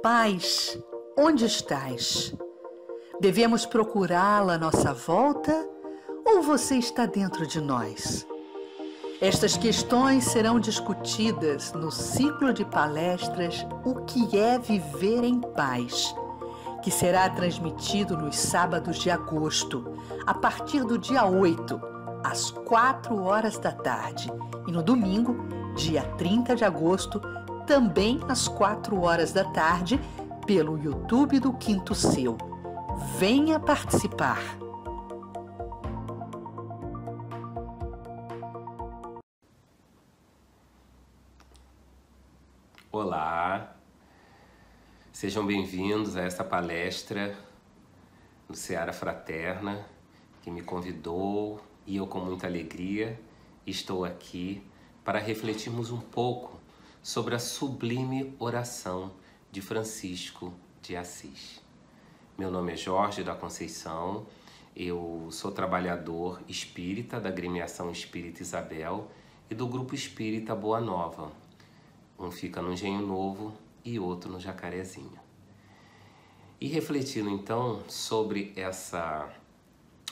paz, onde estás? Devemos procurá-la à nossa volta ou você está dentro de nós? Estas questões serão discutidas no ciclo de palestras O que é Viver em Paz, que será transmitido nos sábados de agosto, a partir do dia 8, às 4 horas da tarde, e no domingo, dia 30 de agosto, também às 4 horas da tarde, pelo YouTube do Quinto Seu. Venha participar! Olá, sejam bem-vindos a esta palestra no Seara Fraterna, que me convidou e eu com muita alegria estou aqui para refletirmos um pouco sobre a sublime oração de Francisco de Assis. Meu nome é Jorge da Conceição, eu sou trabalhador espírita da Agremiação Espírita Isabel e do Grupo Espírita Boa Nova. Um fica no Engenho Novo e outro no Jacarezinho. E refletindo então sobre essa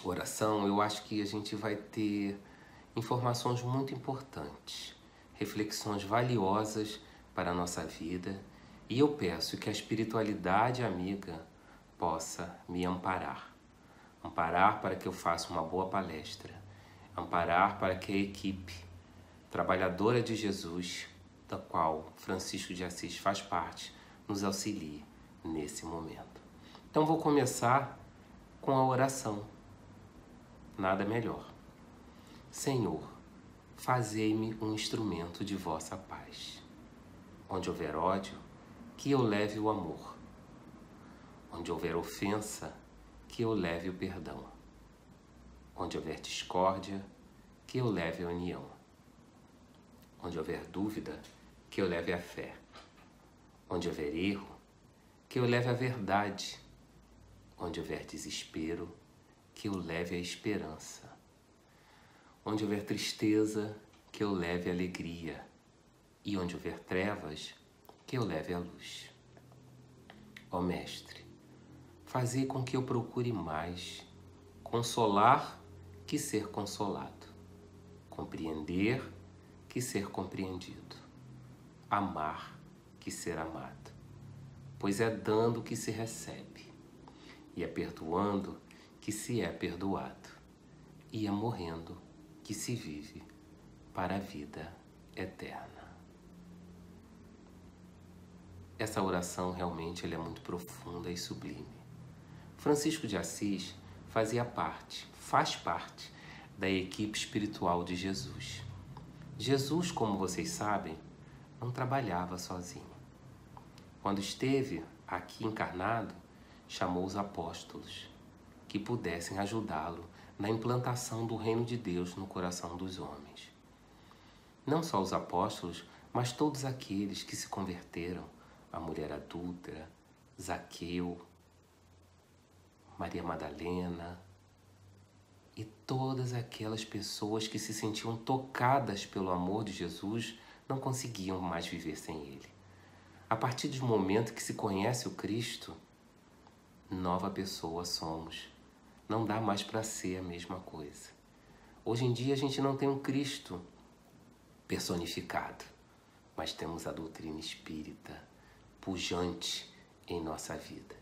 oração, eu acho que a gente vai ter informações muito importantes, reflexões valiosas para a nossa vida, e eu peço que a espiritualidade amiga possa me amparar. Amparar para que eu faça uma boa palestra, amparar para que a equipe trabalhadora de Jesus, da qual Francisco de Assis faz parte, nos auxilie nesse momento. Então vou começar com a oração. Nada melhor. Senhor, fazei-me um instrumento de vossa paz. Onde houver ódio, que eu leve o amor. Onde houver ofensa, que eu leve o perdão. Onde houver discórdia, que eu leve a união. Onde houver dúvida, que eu leve a fé. Onde houver erro, que eu leve a verdade. Onde houver desespero, que eu leve a esperança. Onde houver tristeza, que eu leve a alegria. E onde houver trevas, que eu leve a luz. Ó Mestre, fazei com que eu procure mais consolar que ser consolado, compreender que ser compreendido, amar que ser amado, pois é dando que se recebe, e é perdoando que se é perdoado, e é morrendo que se vive para a vida eterna. Essa oração realmente é muito profunda e sublime. Francisco de Assis faz parte da equipe espiritual de Jesus. Jesus, como vocês sabem, não trabalhava sozinho. Quando esteve aqui encarnado, chamou os apóstolos que pudessem ajudá-lo na implantação do reino de Deus no coração dos homens. Não só os apóstolos, mas todos aqueles que se converteram, a mulher adúltera, Zaqueu, Maria Madalena e todas aquelas pessoas que se sentiam tocadas pelo amor de Jesus não conseguiam mais viver sem ele. A partir do momento que se conhece o Cristo, nova pessoa somos. Não dá mais para ser a mesma coisa. Hoje em dia a gente não tem um Cristo personificado, mas temos a doutrina espírita pujante em nossa vida.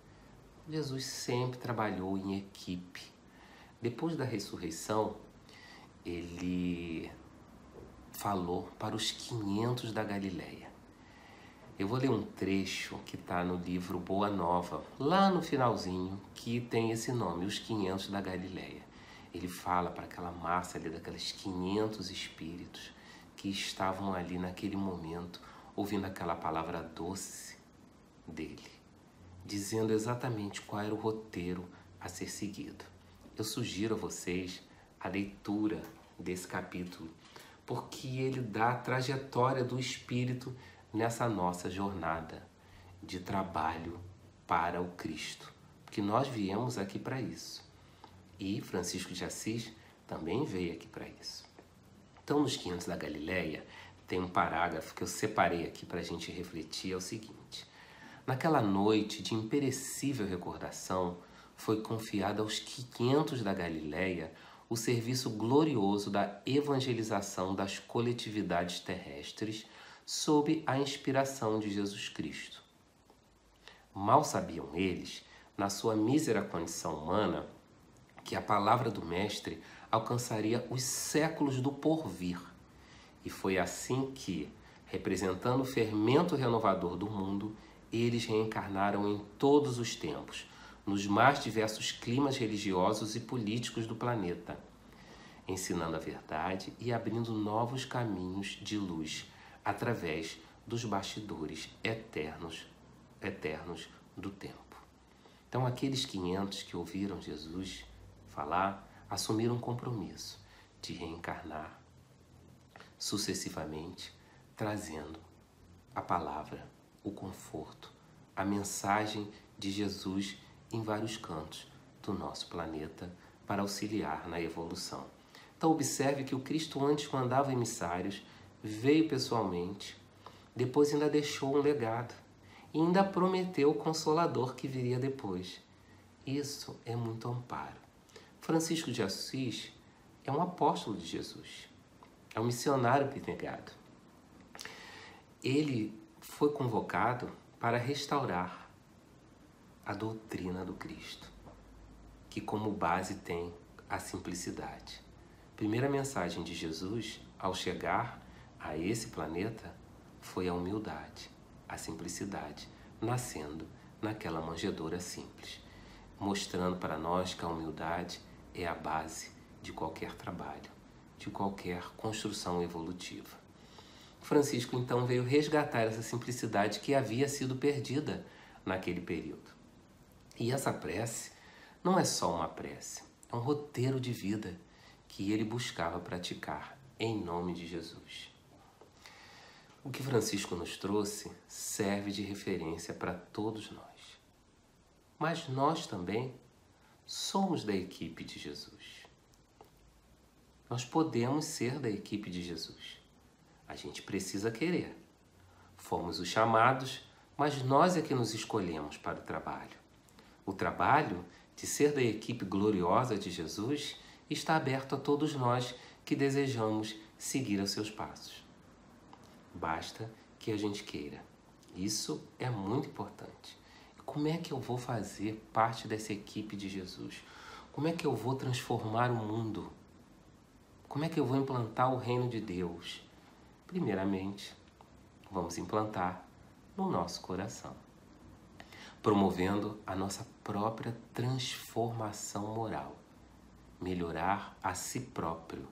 Jesus sempre trabalhou em equipe. Depois da ressurreição, ele falou para os 500 da Galileia. Eu vou ler um trecho que está no livro Boa Nova, lá no finalzinho, que tem esse nome, os 500 da Galileia. Ele fala para aquela massa ali, daqueles 500 espíritos que estavam ali naquele momento, ouvindo aquela palavra doce dele, dizendo exatamente qual era o roteiro a ser seguido. Eu sugiro a vocês a leitura desse capítulo, porque ele dá a trajetória do espírito nessa nossa jornada de trabalho para o Cristo, porque nós viemos aqui para isso. E Francisco de Assis também veio aqui para isso. Então, nos 500 da Galileia, tem um parágrafo que eu separei aqui para a gente refletir, é o seguinte: Naquela noite de imperecível recordação, foi confiado aos 500 da Galileia o serviço glorioso da evangelização das coletividades terrestres sob a inspiração de Jesus Cristo. Mal sabiam eles, na sua mísera condição humana, que a palavra do Mestre alcançaria os séculos do porvir. E foi assim que, representando o fermento renovador do mundo, eles reencarnaram em todos os tempos, nos mais diversos climas religiosos e políticos do planeta, ensinando a verdade e abrindo novos caminhos de luz através dos bastidores eternos do tempo. Então, aqueles 500 que ouviram Jesus falar, assumiram um compromisso de reencarnar sucessivamente, trazendo a palavra, o conforto, a mensagem de Jesus em vários cantos do nosso planeta para auxiliar na evolução. Então, observe que o Cristo antes mandava emissários, veio pessoalmente, depois ainda deixou um legado e ainda prometeu o Consolador que viria depois. Isso é muito amparo. Francisco de Assis é um apóstolo de Jesus, é um missionário abnegado. Ele foi convocado para restaurar a doutrina do Cristo, que como base tem a simplicidade. A primeira mensagem de Jesus, ao chegar a esse planeta, foi a humildade, a simplicidade, nascendo naquela manjedoura simples, mostrando para nós que a humildade é a base de qualquer trabalho, de qualquer construção evolutiva. Francisco, então, veio resgatar essa simplicidade que havia sido perdida naquele período. E essa prece não é só uma prece, é um roteiro de vida que ele buscava praticar em nome de Jesus. O que Francisco nos trouxe serve de referência para todos nós. Mas nós também somos da equipe de Jesus. Nós podemos ser da equipe de Jesus. A gente precisa querer. Fomos os chamados, mas nós é que nos escolhemos para o trabalho. O trabalho de ser da equipe gloriosa de Jesus está aberto a todos nós que desejamos seguir os seus passos. Basta que a gente queira. Isso é muito importante. Como é que eu vou fazer parte dessa equipe de Jesus? Como é que eu vou transformar o mundo? Como é que eu vou implantar o reino de Deus? Primeiramente, vamos implantar no nosso coração, promovendo a nossa própria transformação moral, melhorar a si próprio.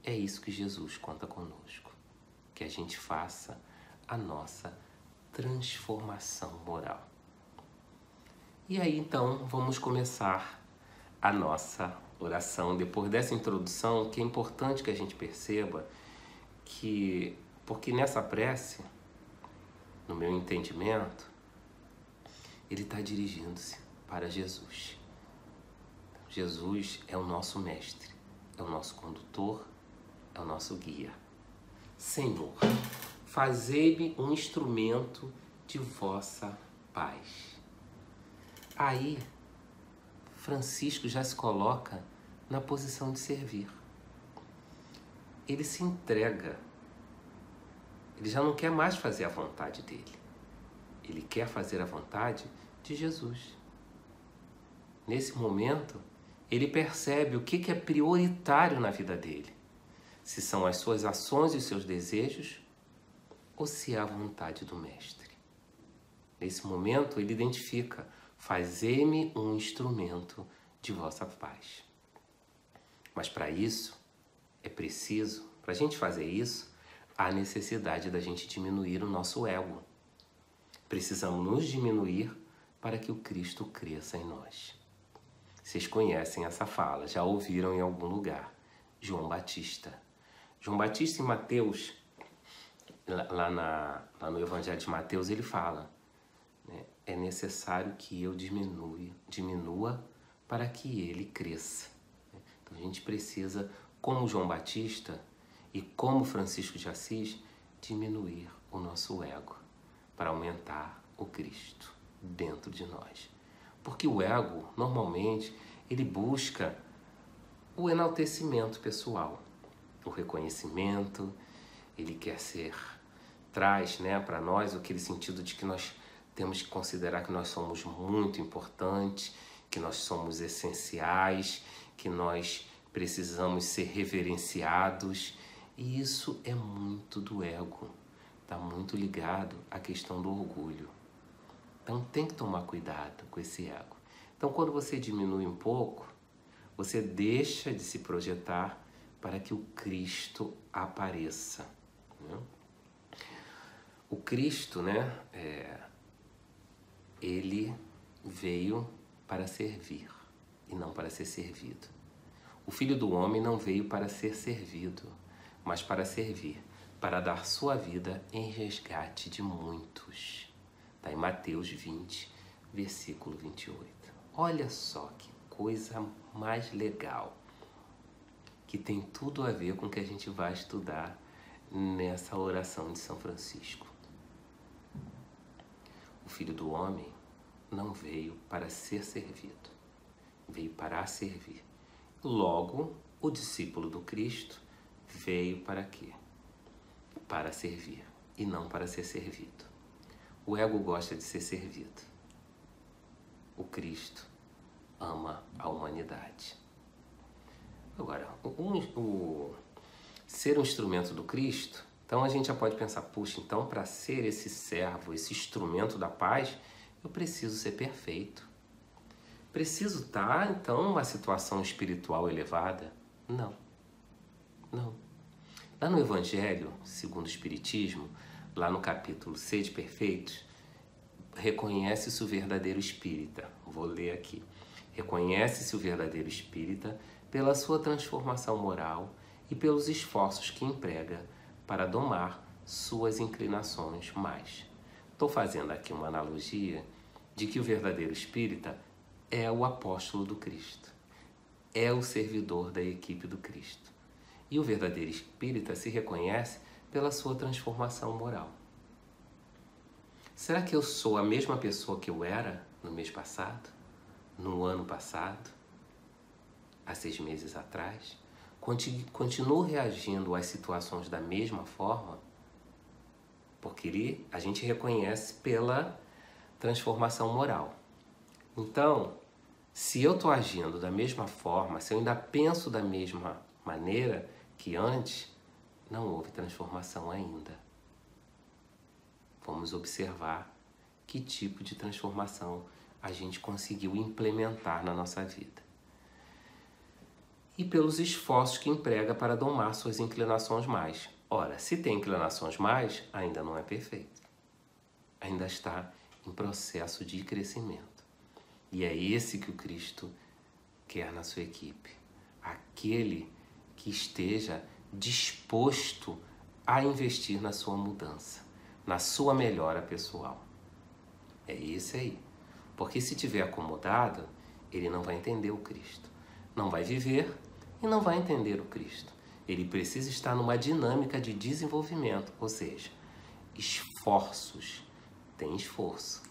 É isso que Jesus conta conosco, que a gente faça a nossa transformação moral. E aí, então, vamos começar a nossa oração. Depois dessa introdução, que é importante que a gente perceba porque nessa prece, no meu entendimento, ele está dirigindo-se para Jesus. Jesus é o nosso mestre, é o nosso condutor, é o nosso guia. Senhor, fazei-me um instrumento de vossa paz. Aí, Francisco já se coloca na posição de servir. Ele se entrega. Ele já não quer mais fazer a vontade dele. Ele quer fazer a vontade de Jesus. Nesse momento, ele percebe o que é prioritário na vida dele. Se são as suas ações e os seus desejos, ou se é a vontade do Mestre. Nesse momento, ele identifica: fazei-me um instrumento de vossa paz. Mas para isso, é preciso, para a gente fazer isso, há necessidade da gente diminuir o nosso ego. Precisamos nos diminuir para que o Cristo cresça em nós. Vocês conhecem essa fala, já ouviram em algum lugar. João Batista. João Batista, em Mateus, lá no Evangelho de Mateus, ele fala, né, é necessário que eu diminua para que ele cresça. Então a gente precisa, como João Batista e como Francisco de Assis, diminuir o nosso ego para aumentar o Cristo dentro de nós. Porque o ego, normalmente, ele busca o enaltecimento pessoal, o reconhecimento, ele quer traz, né, para nós aquele sentido de que nós temos que considerar que nós somos muito importantes, que nós somos essenciais, que nós precisamos ser reverenciados. E isso é muito do ego, está muito ligado à questão do orgulho. Então tem que tomar cuidado com esse ego. Então quando você diminui um pouco, você deixa de se projetar para que o Cristo apareça, né? O Cristo, né, ele veio para servir e não para ser servido. O Filho do Homem não veio para ser servido, mas para servir, para dar sua vida em resgate de muitos. Está em Mateus 20, versículo 28. Olha só que coisa mais legal, que tem tudo a ver com o que a gente vai estudar nessa oração de São Francisco. O Filho do Homem não veio para ser servido, veio para servir. Logo, o discípulo do Cristo veio para quê? Para servir e não para ser servido. O ego gosta de ser servido. O Cristo ama a humanidade. Agora, ser um instrumento do Cristo, então a gente já pode pensar, puxa, então para ser esse servo, esse instrumento da paz, eu preciso ser perfeito. Preciso estar, então, numa situação espiritual elevada? Não. Não. Lá no Evangelho, segundo o Espiritismo, lá no capítulo Sede Perfeitos, reconhece-se o verdadeiro espírita. Vou ler aqui. Reconhece-se o verdadeiro espírita pela sua transformação moral e pelos esforços que emprega para domar suas inclinações mais. Estou fazendo aqui uma analogia de que o verdadeiro espírita é o apóstolo do Cristo, é o servidor da equipe do Cristo. E o verdadeiro espírita se reconhece pela sua transformação moral. Será que eu sou a mesma pessoa que eu era no mês passado, no ano passado, há 6 meses atrás? Continuo reagindo às situações da mesma forma? Porque a gente reconhece pela transformação moral. Então, se eu estou agindo da mesma forma, se eu ainda penso da mesma maneira que antes, não houve transformação ainda. Vamos observar que tipo de transformação a gente conseguiu implementar na nossa vida. E pelos esforços que emprega para domar suas inclinações mais. Ora, se tem inclinações mais, ainda não é perfeito. Ainda está em processo de crescimento. E é esse que o Cristo quer na sua equipe. Aquele que esteja disposto a investir na sua mudança, na sua melhora pessoal. É esse aí. Porque se estiver acomodado, ele não vai entender o Cristo. Não vai viver e não vai entender o Cristo. Ele precisa estar numa dinâmica de desenvolvimento, ou seja, esforços. Tem esforço,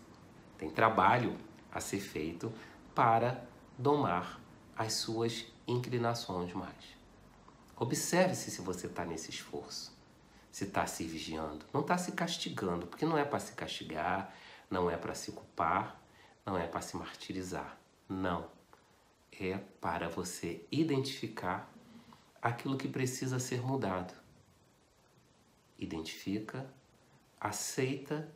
tem trabalho a ser feito para domar as suas inclinações mais. Observe-se se você está nesse esforço, se está se vigiando. Não está se castigando, porque não é para se castigar, não é para se culpar, não é para se martirizar. Não. É para você identificar aquilo que precisa ser mudado. Identifica, aceita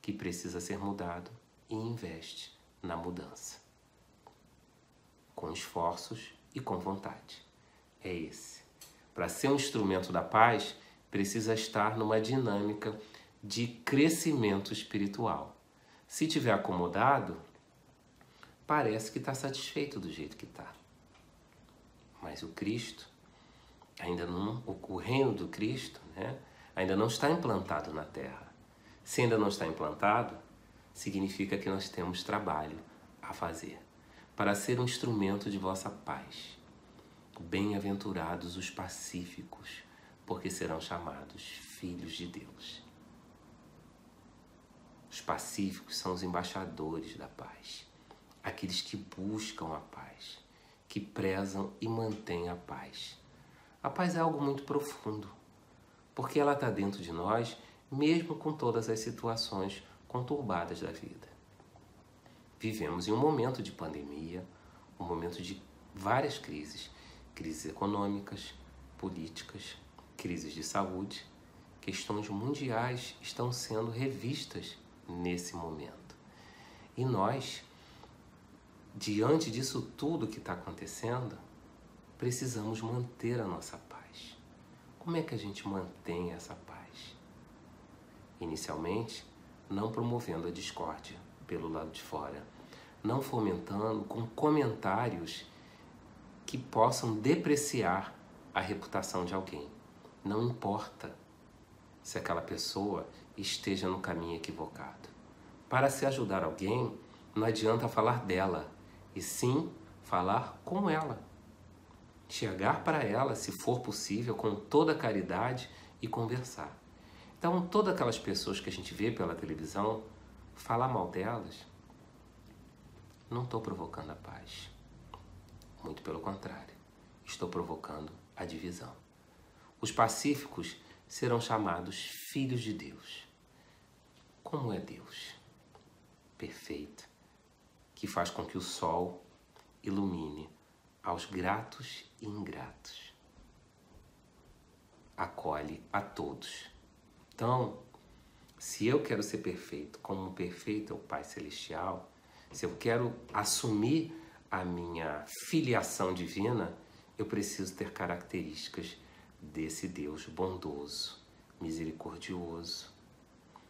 que precisa ser mudado e investe na mudança. Com esforços e com vontade. É esse. Para ser um instrumento da paz, precisa estar numa dinâmica de crescimento espiritual. Se estiver acomodado, parece que está satisfeito do jeito que está. Mas o Cristo, ainda não, o reino do Cristo, né, ainda não está implantado na Terra. Se ainda não está implantado, significa que nós temos trabalho a fazer para ser um instrumento de vossa paz. Bem-aventurados os pacíficos, porque serão chamados filhos de Deus. Os pacíficos são os embaixadores da paz, aqueles que buscam a paz, que prezam e mantêm a paz. A paz é algo muito profundo, porque ela está dentro de nós, mesmo com todas as situações conturbadas da vida. Vivemos em um momento de pandemia, um momento de várias crises econômicas, políticas, crises de saúde. Questões mundiais estão sendo revistas nesse momento. E nós, diante disso tudo que está acontecendo, precisamos manter a nossa paz. Como é que a gente mantém essa paz? Inicialmente, não promovendo a discórdia pelo lado de fora, não fomentando com comentários que possam depreciar a reputação de alguém. Não importa se aquela pessoa esteja no caminho equivocado. Para se ajudar alguém, não adianta falar dela, e sim falar com ela. Chegar para ela, se for possível, com toda a caridade e conversar. Então, todas aquelas pessoas que a gente vê pela televisão, falar mal delas, não estou provocando a paz. Muito pelo contrário, estou provocando a divisão. Os pacíficos serão chamados filhos de Deus. Como é Deus? Perfeito, que faz com que o sol ilumine aos gratos e ingratos. Acolhe a todos. Então, se eu quero ser perfeito, como um perfeito é o Pai Celestial, se eu quero assumir a minha filiação divina, eu preciso ter características desse Deus bondoso, misericordioso,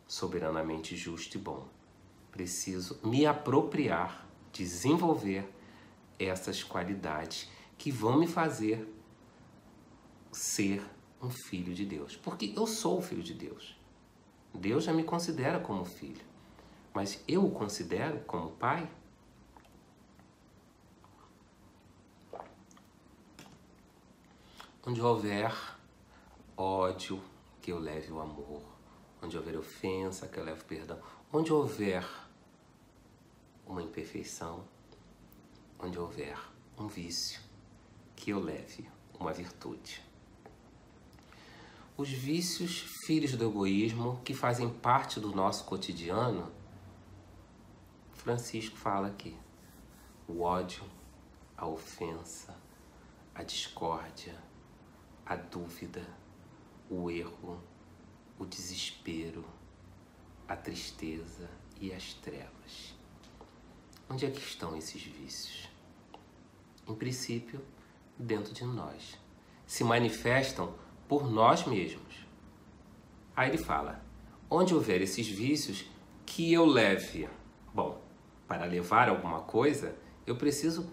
soberanamente justo e bom. Preciso me apropriar, desenvolver essas qualidades que vão me fazer ser um filho de Deus. Porque eu sou o filho de Deus. Deus já me considera como filho. Mas eu o considero como pai? Onde houver ódio, que eu leve o amor. Onde houver ofensa, que eu leve o perdão. Onde houver uma imperfeição, onde houver um vício, que eu leve uma virtude. Os vícios, filhos do egoísmo, que fazem parte do nosso cotidiano, Francisco fala aqui: o ódio, a ofensa, a discórdia, a dúvida, o erro, o desespero, a tristeza e as trevas. Onde é que estão esses vícios? Em princípio, dentro de nós. Se manifestam por nós mesmos. Aí ele fala: onde houver esses vícios, que eu leve. Bom, para levar alguma coisa, eu preciso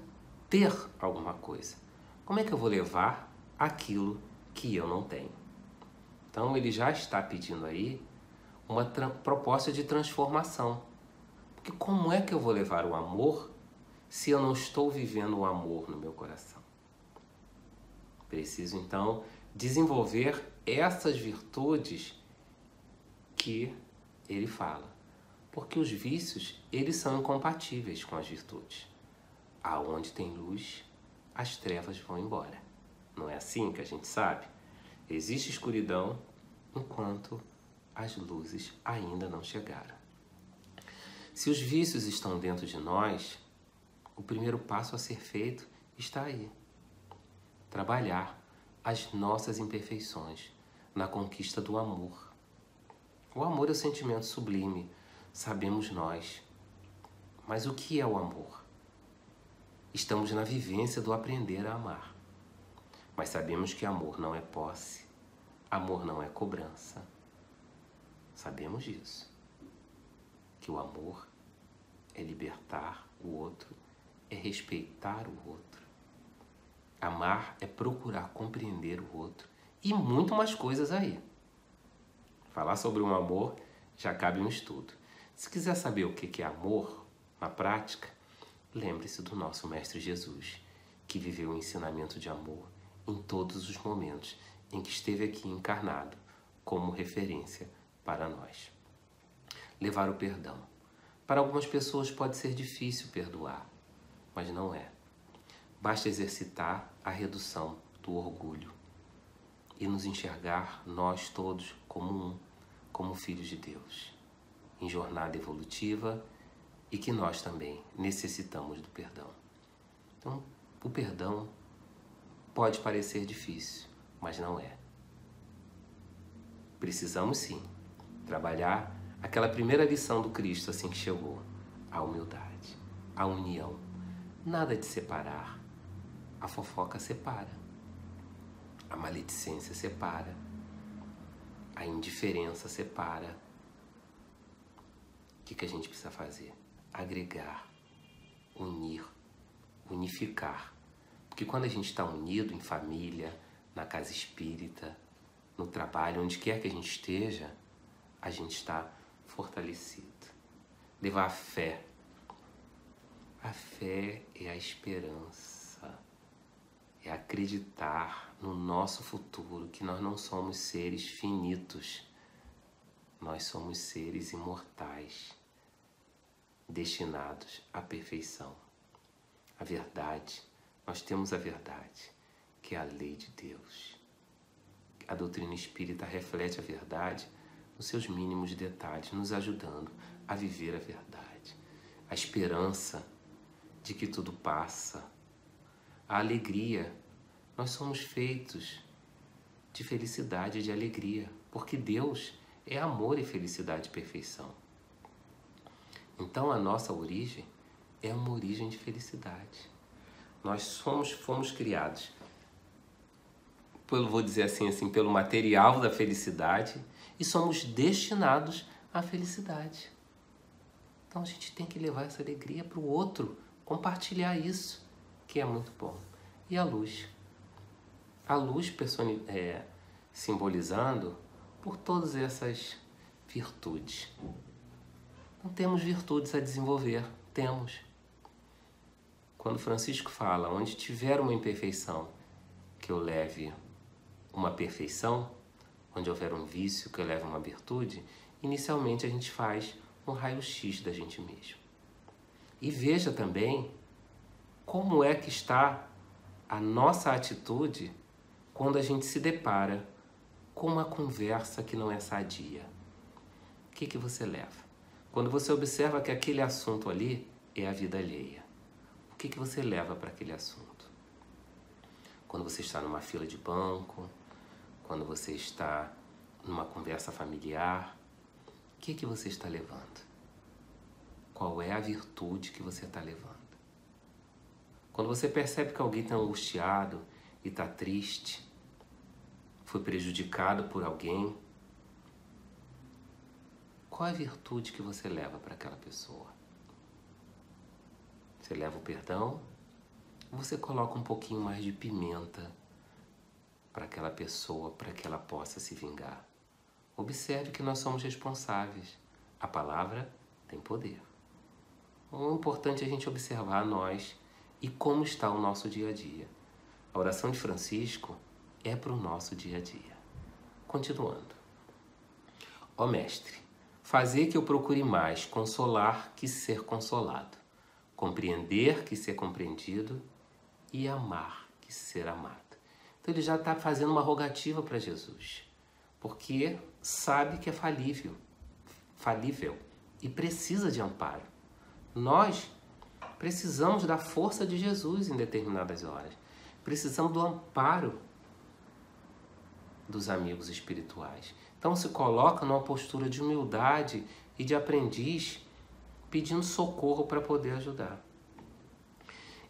ter alguma coisa. Como é que eu vou levar aquilo que eu não tenho? Então ele já está pedindo aí uma proposta de transformação. Porque como é que eu vou levar o amor se eu não estou vivendo o amor no meu coração? Preciso então desenvolver essas virtudes que ele fala. Porque os vícios, eles são incompatíveis com as virtudes. Aonde tem luz, as trevas vão embora. Não é assim que a gente sabe? Existe escuridão enquanto as luzes ainda não chegaram. Se os vícios estão dentro de nós, o primeiro passo a ser feito está aí. Trabalhar as nossas imperfeições na conquista do amor. O amor é o sentimento sublime, sabemos nós. Mas o que é o amor? Estamos na vivência do aprender a amar. Mas sabemos que amor não é posse, amor não é cobrança. Sabemos disso. Que o amor é libertar o outro, é respeitar o outro. Amar é procurar compreender o outro e muito mais coisas aí. Falar sobre um amor já cabe um estudo. Se quiser saber o que é amor na prática, lembre-se do nosso Mestre Jesus, que viveu o ensinamento de amor em todos os momentos em que esteve aqui encarnado como referência para nós. levar o perdão. Para algumas pessoas pode ser difícil perdoar, mas não é. Basta exercitar a redução do orgulho e nos enxergar nós todos como filhos de Deus, em jornada evolutiva e que nós também necessitamos do perdão. Então, o perdão pode parecer difícil, mas não é. Precisamos sim trabalhar aquela primeira lição do Cristo assim que chegou, a humildade, a união. Nada de separar. A fofoca separa, a maledicência separa, a indiferença separa. O que a gente precisa fazer? Agregar, unir, unificar. Porque quando a gente está unido em família, na casa espírita, no trabalho, onde quer que a gente esteja, a gente está fortalecido. Levar a fé. A fé é a esperança. É acreditar no nosso futuro, que nós não somos seres finitos. Nós somos seres imortais, destinados à perfeição. A verdade, nós temos a verdade, que é a lei de Deus. A doutrina espírita reflete a verdade nos seus mínimos detalhes, nos ajudando a viver a verdade. A esperança de que tudo passa. A alegria. Nós somos feitos de felicidade e de alegria, porque Deus é amor e felicidade e perfeição. Então a nossa origem é uma origem de felicidade. Nós fomos criados, vou dizer assim, pelo material da felicidade e somos destinados à felicidade. Então a gente tem que levar essa alegria para o outro, compartilhar isso, que é muito bom. E a luz. A luz simbolizando por todas essas virtudes. Não temos virtudes a desenvolver, temos. Quando Francisco fala, onde tiver uma imperfeição, que eu leve uma perfeição, onde houver um vício, que eu leve uma virtude, inicialmente a gente faz um raio-x da gente mesmo. E veja também como é que está a nossa atitude quando a gente se depara com uma conversa que não é sadia. O que você leva? Quando você observa que aquele assunto ali é a vida alheia, o que você leva para aquele assunto? Quando você está numa fila de banco, quando você está numa conversa familiar, o que você está levando? Qual é a virtude que você está levando? Quando você percebe que alguém está angustiado e está triste, foi prejudicado por alguém, qual é a virtude que você leva para aquela pessoa? Você leva o perdão ou você coloca um pouquinho mais de pimenta para aquela pessoa, para que ela possa se vingar? Observe que nós somos responsáveis. A palavra tem poder. O importante é a gente observar nós e como está o nosso dia a dia. A oração de Francisco é para o nosso dia a dia. Continuando. Ó Mestre, fazer que eu procure mais consolar que ser consolado, compreender que ser compreendido e amar que ser amado. Então ele já está fazendo uma rogativa para Jesus, porque sabe que é falível e precisa de amparo. Nós precisamos da força de Jesus em determinadas horas. Precisamos do amparo dos amigos espirituais. Então se coloca numa postura de humildade e de aprendiz, pedindo socorro para poder ajudar.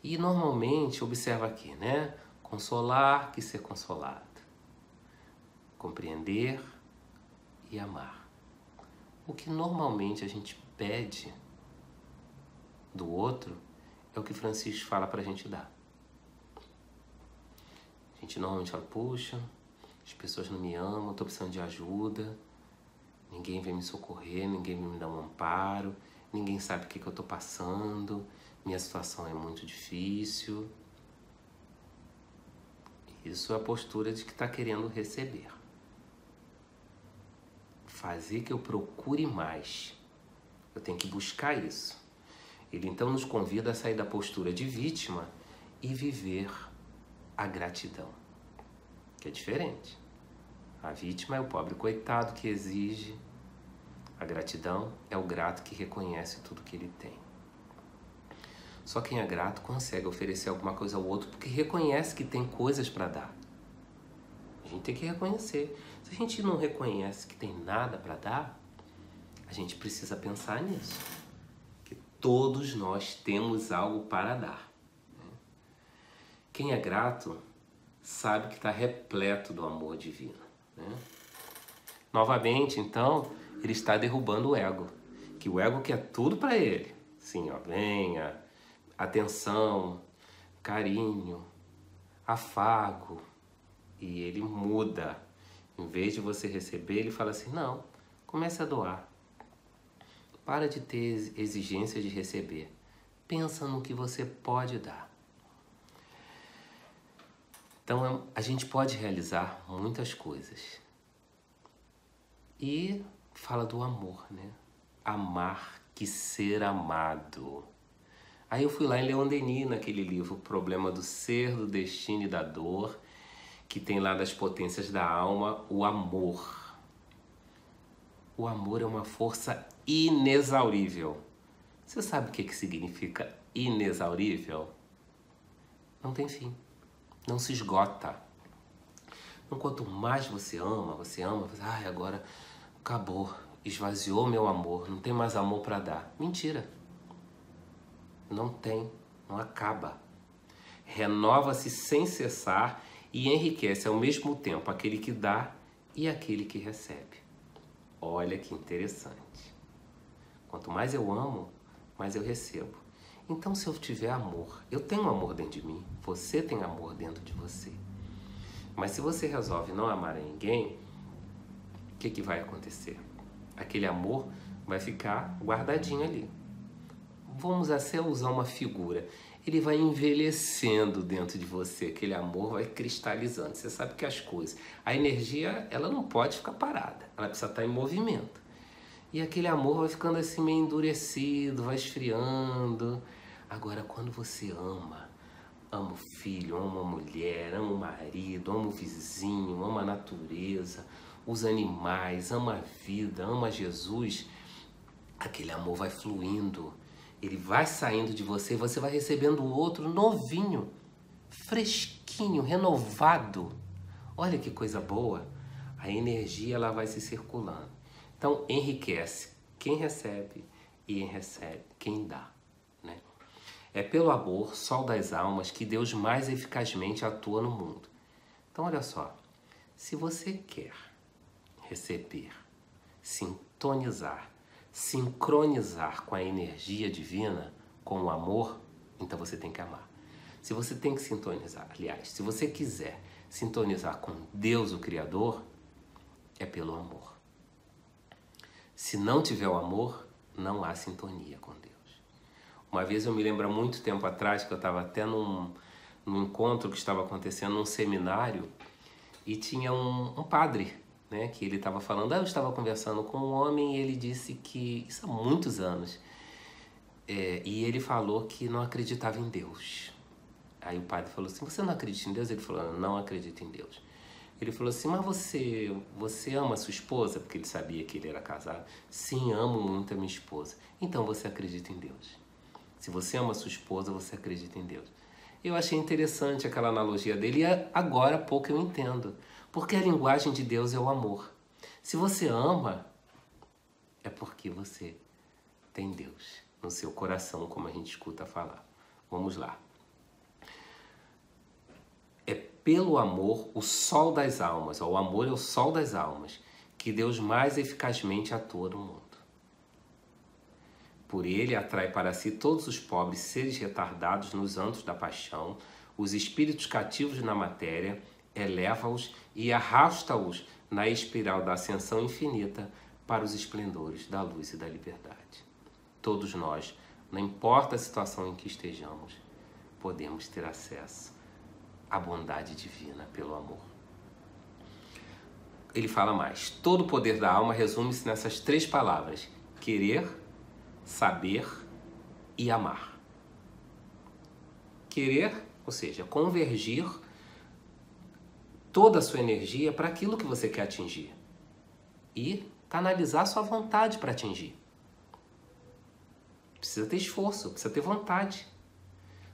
E normalmente, observa aqui, né? Consolar que ser consolado. Compreender e amar. O que normalmente a gente pede do outro é o que Francisco fala para a gente dar. A gente normalmente fala, puxa, as pessoas não me amam, estou precisando de ajuda, ninguém vem me socorrer, ninguém vem me dar um amparo, ninguém sabe o que eu estou passando, minha situação é muito difícil. Isso é a postura de que está querendo receber. Fazer que eu procure mais Eu tenho que buscar isso. Ele então nos convida a sair da postura de vítima e viver a gratidão, que é diferente. A vítima é o pobre coitado que exige. A gratidão é o grato que reconhece tudo que ele tem. Só quem é grato consegue oferecer alguma coisa ao outro porque reconhece que tem coisas para dar. A gente tem que reconhecer. Se a gente não reconhece que tem nada para dar, a gente precisa pensar nisso. Que todos nós temos algo para dar. Quem é grato sabe que está repleto do amor divino. Novamente, então, ele está derrubando o ego. Que o ego quer tudo para ele. Sim, ó, venha, atenção, carinho, afago. E ele muda. Em vez de você receber, ele fala assim, não, comece a doar. Para de ter exigência de receber. Pensa no que você pode dar. Então, a gente pode realizar muitas coisas. E fala do amor, né? Amar que ser amado. Aí eu fui lá em Leon Denis, naquele livro, O Problema do Ser, do Destino e da Dor, que tem lá das potências da alma, o amor. O amor é uma força inexaurível. Você sabe o que significa inexaurível? Não tem fim. Não se esgota. Então, quanto mais você ama, ai, agora acabou, esvaziou meu amor, não tem mais amor para dar. Mentira. Não tem, não acaba. Renova-se sem cessar e enriquece ao mesmo tempo aquele que dá e aquele que recebe. Olha que interessante. Quanto mais eu amo, mais eu recebo. Então, se eu tiver amor, eu tenho amor dentro de mim, você tem amor dentro de você. Mas se você resolve não amar a ninguém, o que vai acontecer? Aquele amor vai ficar guardadinho ali. Vamos até usar uma figura. Ele vai envelhecendo dentro de você, aquele amor vai cristalizando. Você sabe que as coisas, a energia, ela não pode ficar parada, ela precisa estar em movimento. E aquele amor vai ficando assim meio endurecido, vai esfriando. Agora, quando você ama o filho, ama a mulher, ama o marido, ama o vizinho, ama a natureza, os animais, ama a vida, ama Jesus, aquele amor vai fluindo. Ele vai saindo de você e você vai recebendo um outro novinho, fresquinho, renovado. Olha que coisa boa. A energia ela vai se circulando. Então, enriquece quem recebe e recebe quem dá. Né? É pelo amor, sol das almas, que Deus mais eficazmente atua no mundo. Então, olha só. Se você quer receber, sintonizar, sincronizar com a energia divina, com o amor, então você tem que amar. Se você tem que sintonizar, aliás, se você quiser sintonizar com Deus, o Criador, é pelo amor. Se não tiver o amor, não há sintonia com Deus. Uma vez eu me lembro há muito tempo atrás, que eu estava até num encontro que estava acontecendo, num seminário, e tinha um padre, né, que ele estava falando, eu estava conversando com um homem e ele disse que, isso há muitos anos, e ele falou que não acreditava em Deus. Aí o padre falou assim, você não acredita em Deus? Ele falou, não acredito em Deus. Ele falou assim, mas você ama a sua esposa? Porque ele sabia que ele era casado. Sim, amo muito a minha esposa. Então você acredita em Deus. Se você ama a sua esposa, você acredita em Deus. Eu achei interessante aquela analogia dele e agora há pouco eu entendo. Porque a linguagem de Deus é o amor. Se você ama, é porque você tem Deus no seu coração, como a gente escuta falar. Vamos lá. É pelo amor, o sol das almas, o amor é o sol das almas, que Deus mais eficazmente atua no mundo. Por ele atrai para si todos os pobres seres retardados nos antros da paixão, os espíritos cativos na matéria, eleva-os e arrasta-os na espiral da ascensão infinita para os esplendores da luz e da liberdade. Todos nós, não importa a situação em que estejamos, podemos ter acesso à bondade divina pelo amor. Ele fala mais. Todo o poder da alma resume-se nessas três palavras: querer, saber e amar. Querer, ou seja, convergir toda a sua energia para aquilo que você quer atingir e canalizar sua vontade para atingir. Precisa ter esforço, precisa ter vontade.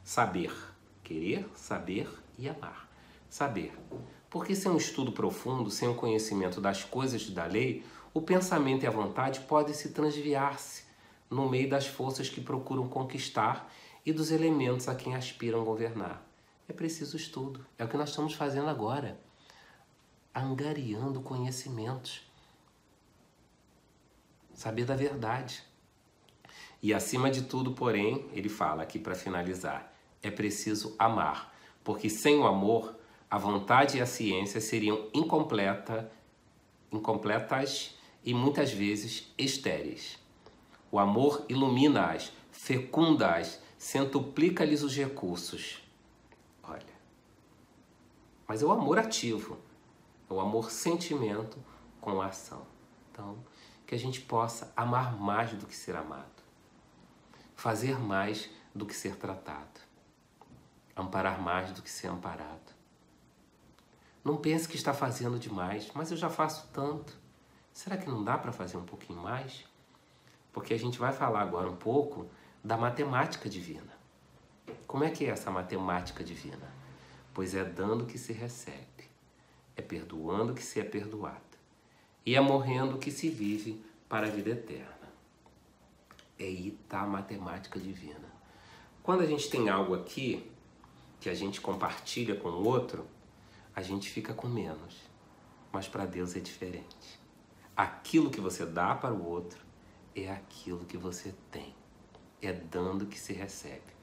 Saber, querer, saber e amar. Saber. Porque sem um estudo profundo, sem um conhecimento das coisas da lei, o pensamento e a vontade podem se transviar-se no meio das forças que procuram conquistar e dos elementos a quem aspiram governar. É preciso estudo. É o que nós estamos fazendo agora. Angariando conhecimentos. Saber da verdade. E acima de tudo, porém, ele fala aqui para finalizar, é preciso amar, porque sem o amor, a vontade e a ciência seriam incompletas e muitas vezes estéreis. O amor ilumina-as, fecunda-as, centuplica-lhes os recursos. Olha, mas é o amor ativo, é o amor sentimento com a ação. Então, que a gente possa amar mais do que ser amado. Fazer mais do que ser tratado. Amparar mais do que ser amparado. Não pense que está fazendo demais, mas eu já faço tanto. Será que não dá para fazer um pouquinho mais? Porque a gente vai falar agora um pouco da matemática divina. Como é que é essa matemática divina? Pois é dando que se recebe, é perdoando que se é perdoado, e é morrendo que se vive para a vida eterna. Aí está a matemática divina. Quando a gente tem algo aqui que a gente compartilha com o outro, a gente fica com menos. Mas para Deus é diferente. Aquilo que você dá para o outro é aquilo que você tem. É dando que se recebe.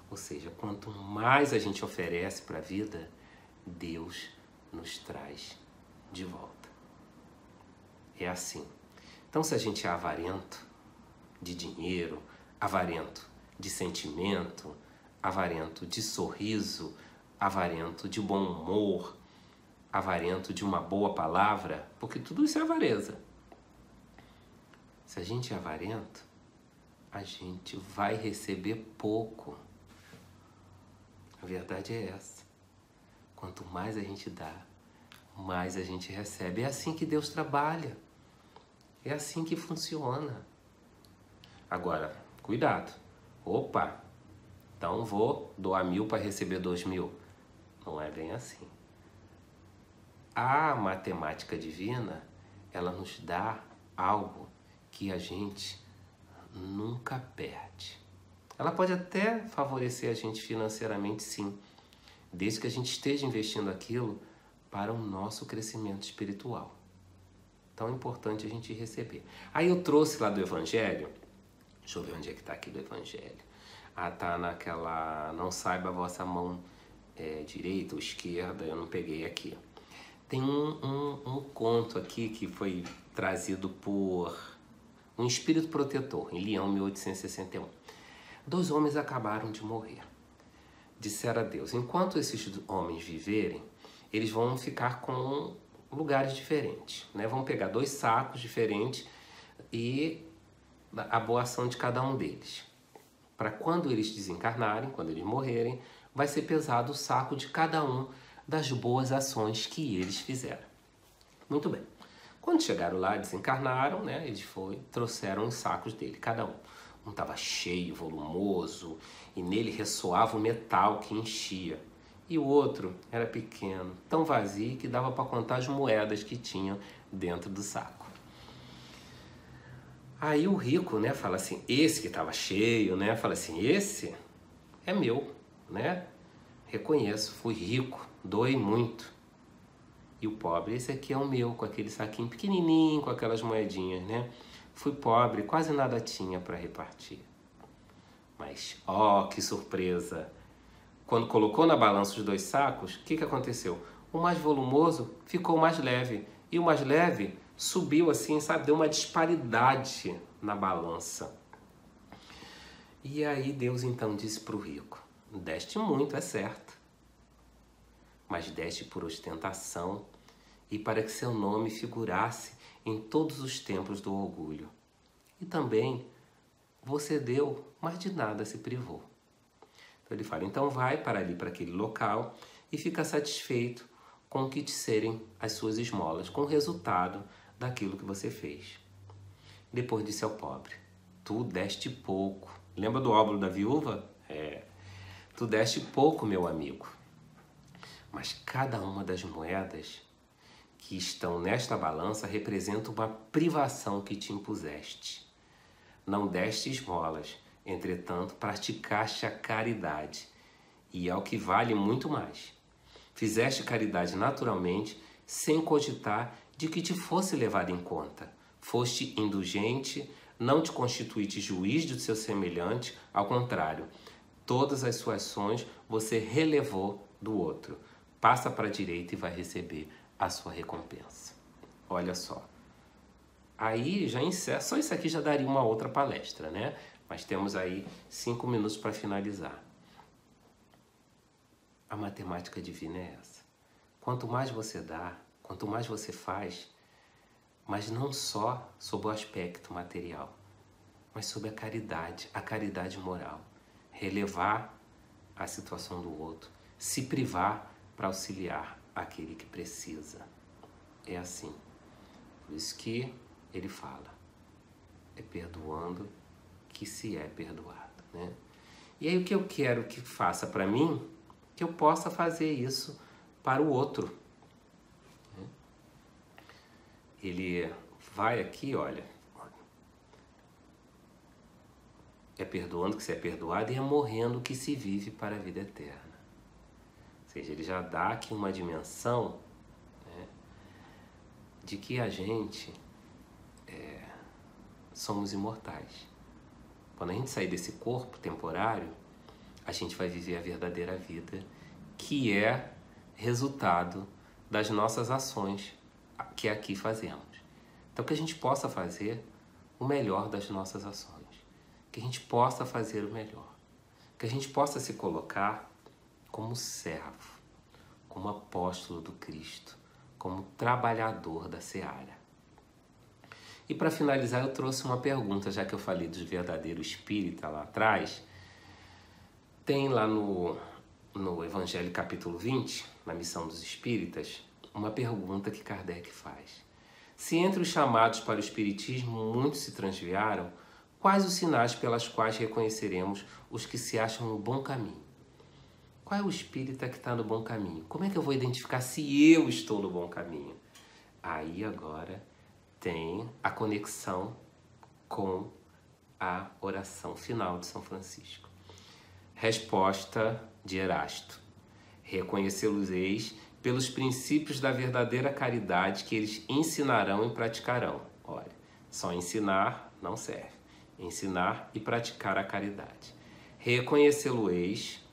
Ou seja, quanto mais a gente oferece para a vida, Deus nos traz de volta. É assim. Então, se a gente é avarento de dinheiro, avarento de sentimento, avarento de sorriso, avarento de bom humor, avarento de uma boa palavra, porque tudo isso é avareza. Se a gente é avarento, a gente vai receber pouco. A verdade é essa. Quanto mais a gente dá, mais a gente recebe. É assim que Deus trabalha. É assim que funciona. Agora, cuidado. Opa, então vou doar 1.000 para receber 2.000. Não é bem assim. A matemática divina, ela nos dá algo que a gente nunca perde. Ela pode até favorecer a gente financeiramente, sim, desde que a gente esteja investindo aquilo para o nosso crescimento espiritual. Então é importante a gente receber. Aí eu trouxe lá do Evangelho. Deixa eu ver onde é que está aqui do Evangelho. Ah, tá naquela... Não saiba a vossa mão direita ou esquerda, eu não peguei aqui. Tem um conto aqui que foi trazido por um espírito protetor, em Leão, 1861. 2 homens acabaram de morrer. Disseram a Deus, enquanto esses homens viverem, eles vão ficar com lugares diferentes, né? Vão pegar 2 sacos diferentes e a boa ação de cada um deles. Para quando eles desencarnarem, quando eles morrerem, vai ser pesado o saco de cada um das boas ações que eles fizeram. Muito bem. Quando chegaram lá, desencarnaram, né? Eles trouxeram os sacos dele, cada um. Um estava cheio, volumoso, e nele ressoava o metal que enchia. E o outro era pequeno, tão vazio que dava para contar as moedas que tinham dentro do saco. Aí o rico, né, fala assim, esse que estava cheio, né, fala assim, esse é meu, né? Reconheço, fui rico, doei muito. E o pobre, esse aqui é o meu, com aquele saquinho pequenininho, com aquelas moedinhas, né? Fui pobre, quase nada tinha para repartir. Mas, ó, que surpresa! Quando colocou na balança os 2 sacos, o que aconteceu? O mais volumoso ficou mais leve. E o mais leve subiu assim, sabe? Deu uma disparidade na balança. E aí Deus então disse para o rico, deste muito, é certo. Mas deste por ostentação e para que seu nome figurasse em todos os templos do orgulho. E também você deu, mas de nada se privou. Então ele fala, então vai para ali, para aquele local e fica satisfeito com o que te serem as suas esmolas, com o resultado daquilo que você fez. Depois disse ao pobre, tu deste pouco. Lembra do óbolo da viúva? Tu deste pouco, meu amigo. Mas cada uma das moedas que estão nesta balança representa uma privação que te impuseste. Não deste esmolas, entretanto, praticaste a caridade, e é o que vale muito mais. Fizeste caridade naturalmente, sem cogitar de que te fosse levado em conta. Foste indulgente, não te constituíste juiz do seu semelhante, ao contrário, todas as suas ações você relevou do outro. Passa para a direita e vai receber a sua recompensa. Olha só. Aí já encerra, só isso aqui já daria uma outra palestra, né? Mas temos aí 5 minutos para finalizar. A matemática divina é essa. Quanto mais você dá, quanto mais você faz, mas não só sob o aspecto material, mas sob a caridade moral. Relevar a situação do outro, se privar para auxiliar aquele que precisa. É assim. Por isso que ele fala, é perdoando que se é perdoado, né? E aí o que eu quero que faça para mim, que eu possa fazer isso para o outro. Ele vai aqui, olha, é perdoando que se é perdoado e é morrendo que se vive para a vida eterna. Ou seja, ele já dá aqui uma dimensão, né, de que a gente somos imortais. Quando a gente sair desse corpo temporário, a gente vai viver a verdadeira vida, que é resultado das nossas ações que aqui fazemos. Então que a gente possa fazer o melhor das nossas ações, que a gente possa fazer o melhor, que a gente possa se colocar como servo, como apóstolo do Cristo, como trabalhador da seara. E para finalizar eu trouxe uma pergunta, já que eu falei do verdadeiro espírita lá atrás. Tem lá no Evangelho capítulo 20, na missão dos espíritas, uma pergunta que Kardec faz. Se entre os chamados para o espiritismo muitos se transviaram, quais os sinais pelas quais reconheceremos os que se acham no bom caminho? Qual é o espírita que está no bom caminho? Como é que eu vou identificar se eu estou no bom caminho? Aí agora tem a conexão com a oração final de São Francisco. Resposta de Erasto. Reconhecê-los-eis pelos princípios da verdadeira caridade que eles ensinarão e praticarão. Olha, só ensinar não serve. Ensinar e praticar a caridade. Reconhecê-lo-eis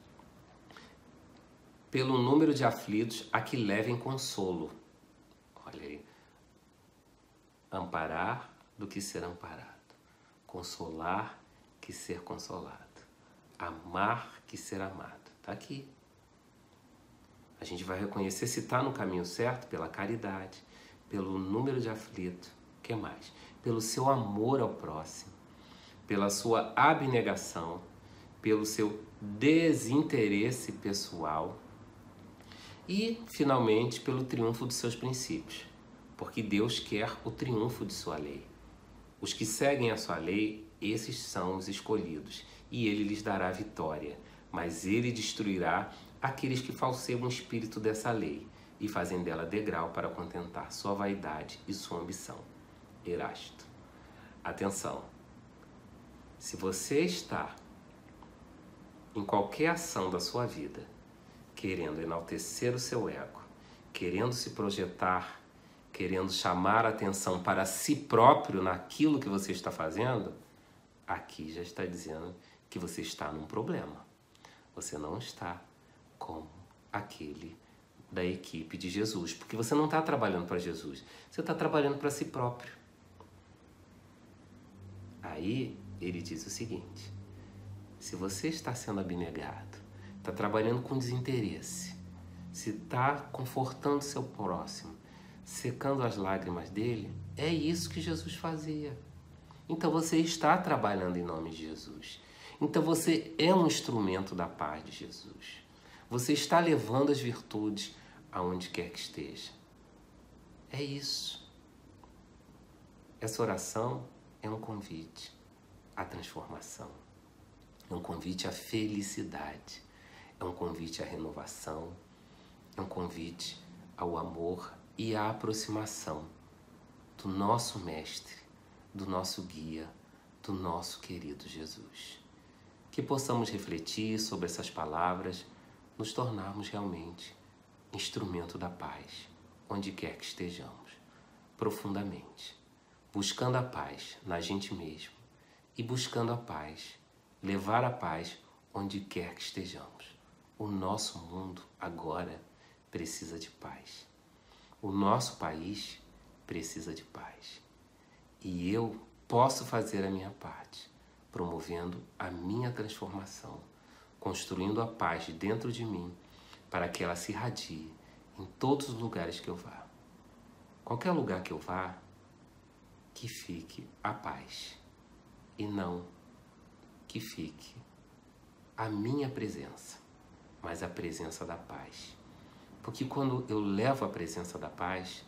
pelo número de aflitos a que levem consolo. Olha aí. Amparar do que ser amparado. Consolar que ser consolado. Amar que ser amado. Está aqui. A gente vai reconhecer se está no caminho certo pela caridade, pelo número de aflitos, o que mais? Pelo seu amor ao próximo, pela sua abnegação, pelo seu desinteresse pessoal e, finalmente, pelo triunfo dos seus princípios, porque Deus quer o triunfo de sua lei. Os que seguem a sua lei, esses são os escolhidos, e ele lhes dará vitória, mas ele destruirá aqueles que falseiam o espírito dessa lei e fazem dela degrau para contentar sua vaidade e sua ambição. Erasto. Atenção, se você está em qualquer ação da sua vida, querendo enaltecer o seu ego, querendo se projetar, querendo chamar a atenção para si próprio naquilo que você está fazendo, aqui já está dizendo que você está num problema. Você não está como aquele da equipe de Jesus, porque você não está trabalhando para Jesus, você está trabalhando para si próprio. Aí ele diz o seguinte: se você está sendo abnegado, está trabalhando com desinteresse, se está confortando seu próximo, secando as lágrimas dele, é isso que Jesus fazia. Então você está trabalhando em nome de Jesus. Então você é um instrumento da paz de Jesus. Você está levando as virtudes aonde quer que esteja. É isso. Essa oração é um convite à transformação. É um convite à felicidade. É um convite à renovação. É um convite ao amor e à aproximação do nosso Mestre, do nosso guia, do nosso querido Jesus. Que possamos refletir sobre essas palavras, nos tornarmos realmente instrumento da paz, onde quer que estejamos, profundamente, buscando a paz na gente mesmo e buscando a paz, levar a paz onde quer que estejamos. O nosso mundo agora precisa de paz. O nosso país precisa de paz. E eu posso fazer a minha parte, promovendo a minha transformação, construindo a paz dentro de mim, para que ela se irradie em todos os lugares que eu vá. Qualquer lugar que eu vá, que fique a paz, e não que fique a minha presença, mas a presença da paz. Porque quando eu levo a presença da paz,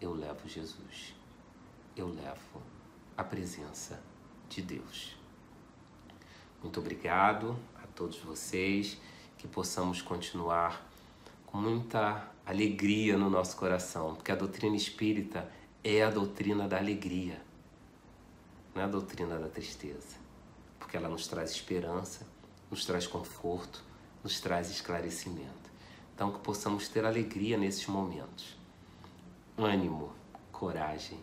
eu levo Jesus. Eu levo a presença de Deus. Muito obrigado a todos vocês, que possamos continuar com muita alegria no nosso coração, porque a doutrina espírita é a doutrina da alegria, não é a doutrina da tristeza, porque ela nos traz esperança, nos traz conforto, nos traz esclarecimento. Então, que possamos ter alegria nesses momentos. Ânimo, coragem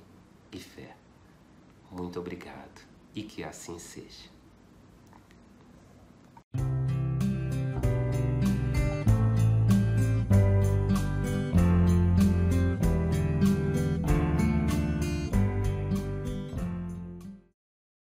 e fé. Muito obrigado e que assim seja.